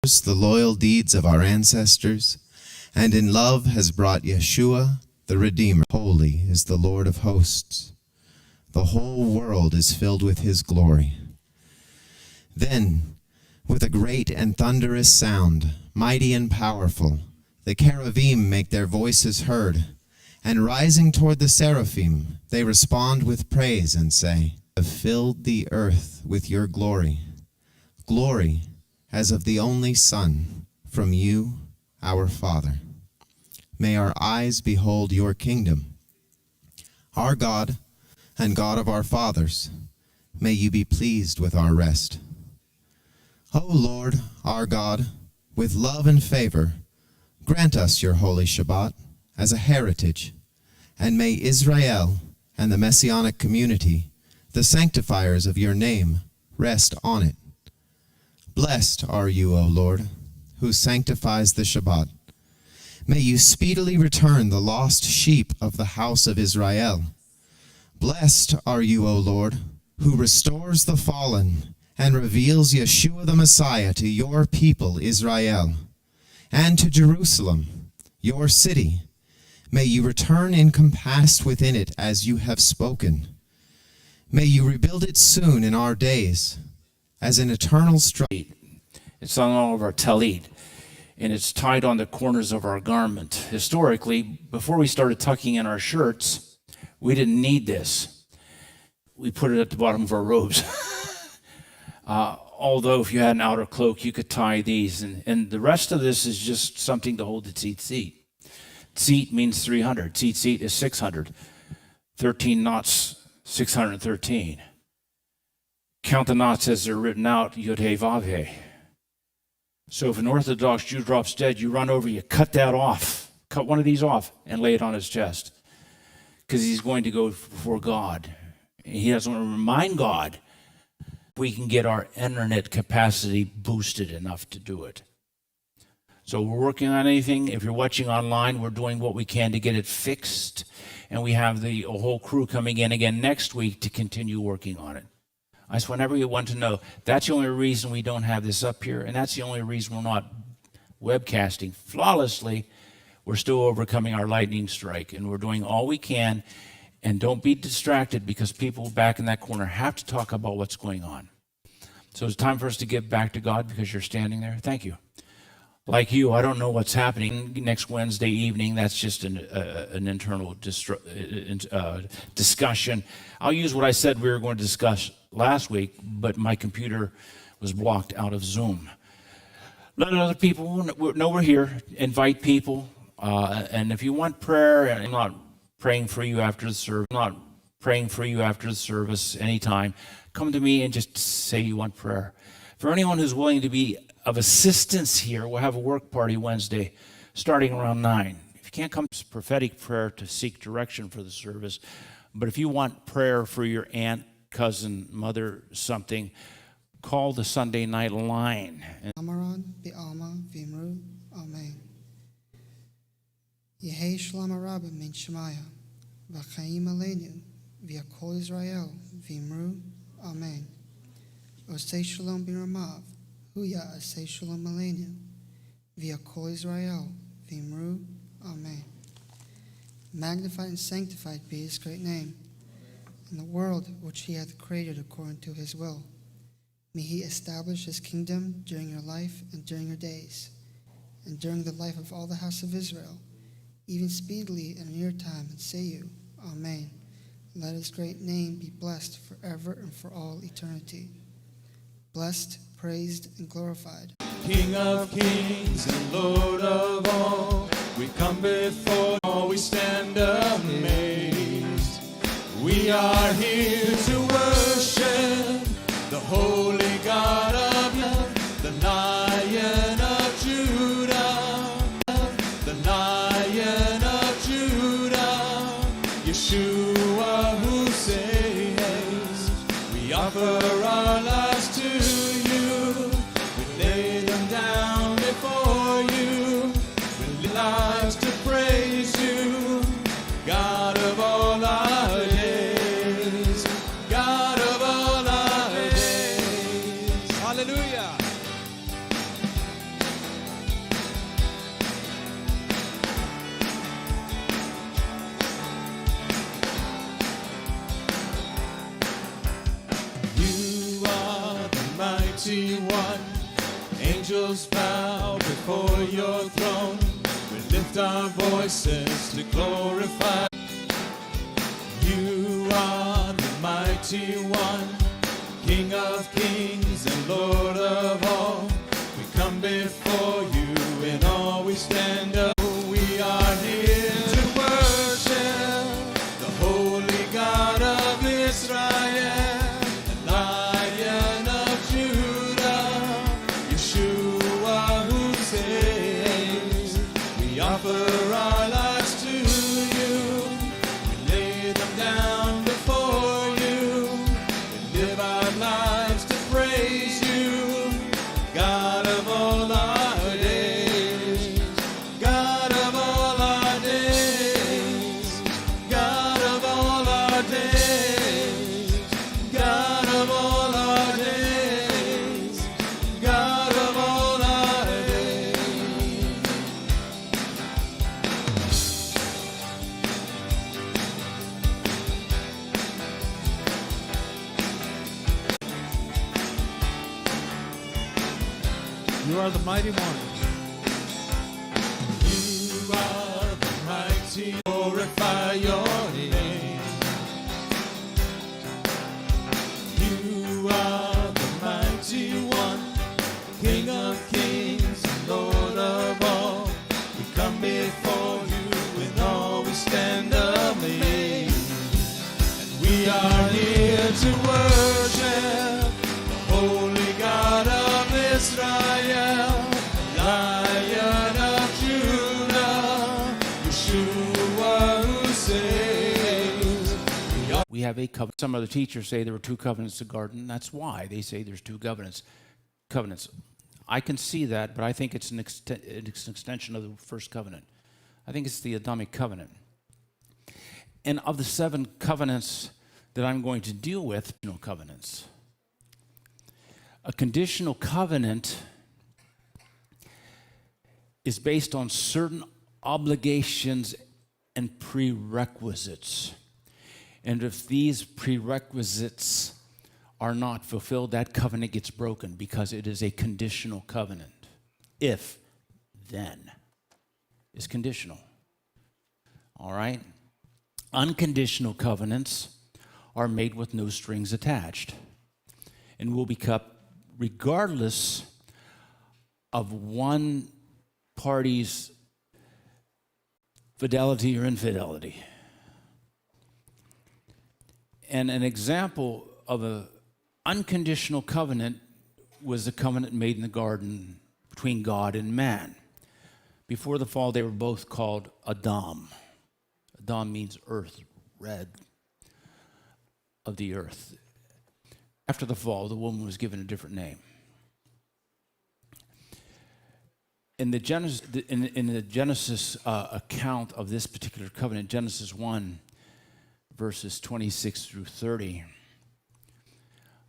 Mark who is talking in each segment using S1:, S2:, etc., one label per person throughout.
S1: The loyal deeds of our ancestors, and in love has brought Yeshua, the Redeemer. Holy is the Lord of hosts. The whole world is filled with his glory. Then, with a great and thunderous sound, mighty and powerful, the cherubim make their voices heard, and rising toward the seraphim, they respond with praise and say, "You have filled the earth with your glory. Glory as of the only Son, from you, our Father. May our eyes behold your kingdom. Our God and God of our fathers, may you be pleased with our rest. O Lord, our God, with love and favor, grant us your holy Shabbat as a heritage, and may Israel and the Messianic community, the sanctifiers of your name, rest on it. Blessed are you, O Lord, who sanctifies the Shabbat. May you speedily return the lost sheep of the house of Israel. Blessed are you, O Lord, who restores the fallen and reveals Yeshua the Messiah to your people Israel, and to Jerusalem, your city. May you return encompassed within it as you have spoken. May you rebuild it soon in our days, as an eternal structure."
S2: It's on all of our talit, and it's tied on the corners of our garment. Historically, before we started tucking in our shirts, we didn't need this. We put it at the bottom of our robes. Although if you had an outer cloak, you could tie these. And the rest of this is just something to hold the tzitzit. Tzit means 300. Tzitzit is 600. 13 knots, 613. Count the knots as they're written out, Yod He Vav He. So if an Orthodox Jew drops dead, you run over, you cut that off. Cut one of these off and lay it on his chest. Because he's going to go before God. He doesn't want to remind God. We can get our internet capacity boosted enough to do it. So we're working on anything. If you're watching online, we're doing what we can to get it fixed. And we have a whole crew coming in again next week to continue working on it. I just want everyone to know that's the only reason we don't have this up here, and that's the only reason we're not webcasting flawlessly. We're still overcoming our lightning strike, and we're doing all we can. And don't be distracted, because people back in that corner have to talk about what's going on. So it's time for us to get back to God, because you're standing there. Thank you. Like you, I don't know what's happening next Wednesday evening. That's just an internal discussion. I'll use what I said we were going to discuss last week, but my computer was blocked out of Zoom. Let other people know we're here. Invite people. And if you want prayer, and I'm not praying for you after the service, anytime, come to me and just say you want prayer. For anyone who's willing to be of assistance here, we'll have a work party Wednesday starting around 9. If you can't come, it's prophetic prayer to seek direction for the service. But if you want prayer for your aunt, cousin, mother, something, call the Sunday night line.
S3: Amaran bi'alma v'imru, amen. Yehi shalom arabim min shemaya, v'chaim aleinu, v'yakol Israel, v'imru, amen. Osei shalom b'ramav, huya asei shalom aleinu, v'yakol Israel, v'imru, amen. Magnified and sanctified be his great name, in the world which he hath created according to his will. May he establish his kingdom during your life and during your days, and during the life of all the house of Israel, even speedily and in your time, and say you, amen. Let his great name be blessed forever and for all eternity. Blessed, praised, and glorified.
S4: King of kings and Lord of all, we come before all, we stand amazed. We are here to worship the holy God of love, the Lion of Judah, the Lion of Judah, Yeshua who saves. We offer our lives to you, we lay them down before you, we live lives to praise you, God of all our days, God of all our days. Hallelujah. mighty one. Angels bow before your throne. We lift our voices to glorify. You are the mighty one, King of kings and Lord of all. We come before you in awe, we stand up. We are here to worship the holy God of Israel, the Lion of Judah, Yeshua who saves. We offer our lives to you, we lay them down before you, we live our lives to praise you, God of all our days, God of all our days, God of all our days, God of all our days, God of all our days.
S5: You are the mighty one.
S4: You are the mighty, glorify your name. You are the mighty one, King of kings and Lord of all. We come before you in awe, we stand amazed. And we are here to worship the holy God of Israel, Lion of Judah, Yeshua who saves.
S2: We have a covenant. Some other teachers say there were two covenants of garden. That's why they say there's two covenants. I can see that, but I think it's an extension of the first covenant. I think it's the Adamic covenant. And of the 7 covenants that I'm going to deal with, covenants. A conditional covenant is based on certain obligations and prerequisites. And if these prerequisites are not fulfilled, that covenant gets broken because it is a conditional covenant. If, then, is conditional. All right? Unconditional covenants are made with no strings attached and will be kept regardless of one party's fidelity or infidelity. And an example of an unconditional covenant was the covenant made in the garden between God and man. Before the fall, they were both called Adam. Adam means earth, red of the earth. After the fall, the woman was given a different name. In the Genesis account of this particular covenant, Genesis 1, verses 26 through 30,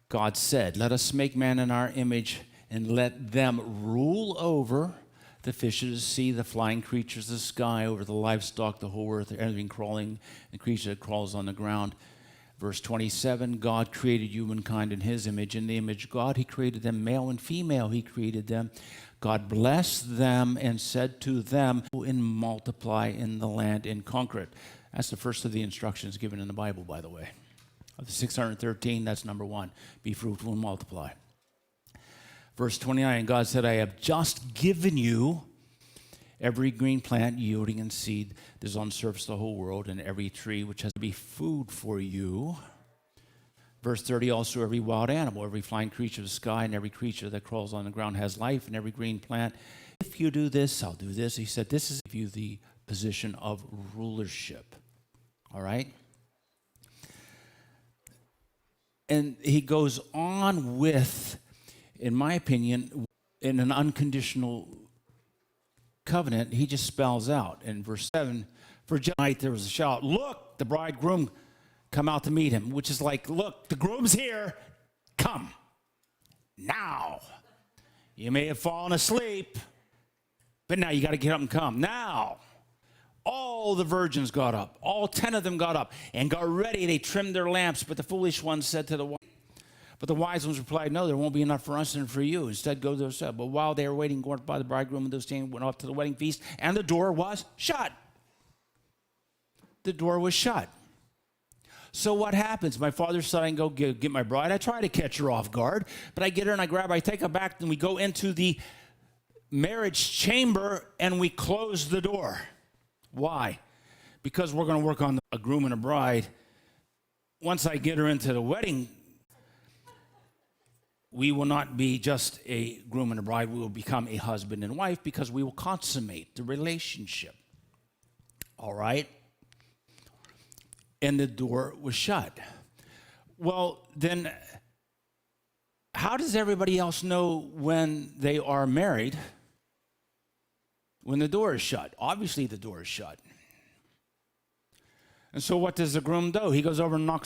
S2: God said, "Let us make man in our image and let them rule over the fish of the sea, the flying creatures of the sky, over the livestock, the whole earth, everything crawling, the creature that crawls on the ground." Verse 27, God created humankind in his image. In the image of God, he created them, male and female, he created them. God blessed them and said to them, "And multiply in the land and conquer it." That's the first of the instructions given in the Bible, by the way. Of the 613, that's number 1. Be fruitful and multiply. Verse 29, God said, "I have just given you every green plant yielding in seed that is on the surface of the whole world, and every tree which has to be food for you." Verse 30, also every wild animal, every flying creature of the sky, and every creature that crawls on the ground has life, and every green plant. If you do this, I'll do this. He said, this is you the position of rulership. All right? And he goes on with, in my opinion, in an unconditional covenant, he just spells out in verse 7, "For tonight there was a shout, 'Look, the bridegroom come out to meet him,'" which is like, look, the groom's here, come now. You may have fallen asleep, but now you got to get up and come now. All the virgins got up, all 10 of them got up and got ready. They trimmed their lamps, but the foolish ones said to the wife, But the wise ones replied, no, there won't be enough for us and for you. Instead, go to yourself. But while they were waiting, going by the bridegroom and those standing went off to the wedding feast, and the door was shut. The door was shut. So what happens? My father said I can go get my bride. I try to catch her off guard, but I get her and I take her back, and we go into the marriage chamber and we close the door. Why? Because we're going to work on a groom and a bride. Once I get her into the wedding, we will not be just a groom and a bride. We will become a husband and wife because we will consummate the relationship. All right? And the door was shut. Well, then, how does everybody else know when they are married when the door is shut? Obviously, the door is shut. And so what does the groom do? He goes over and knocks